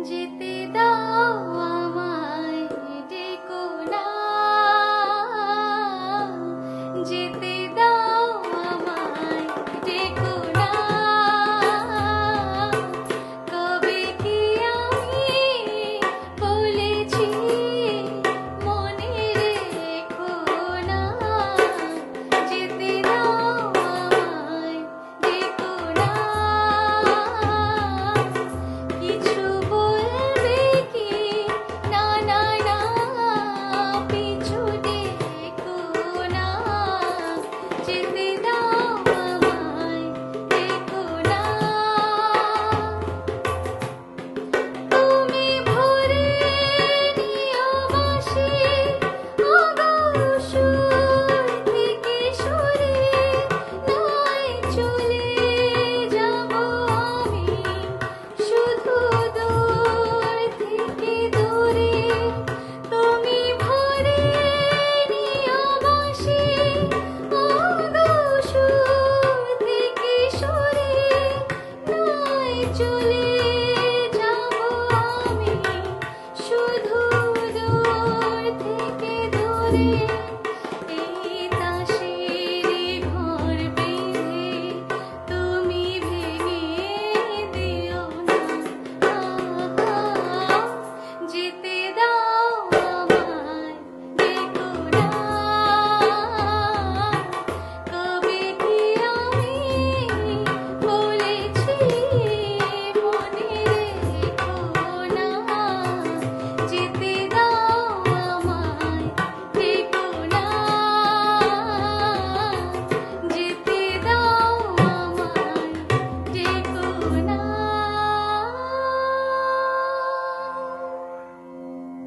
যেতে দাও আমায়, ডেকো না। যেতে দাও আমায়, ডেকো না। কবে কি আমি বলেছি মনে রেখো না। যেতে দাও আমায়, ডেকো না। কিছু বলবে কি? না না না, পিছু ডেকো না। যেতে দাও আমায়, ডেকো না। তুমি ভরে নিও বাঁশি, ওগো সুর থেকে সুরে। নয় চলে যাব আমি শুধু দূর থেকে দূরে। তুমি ভরে নিও বাঁশি, ওগো সুর থেকে সুরে। নয় চলে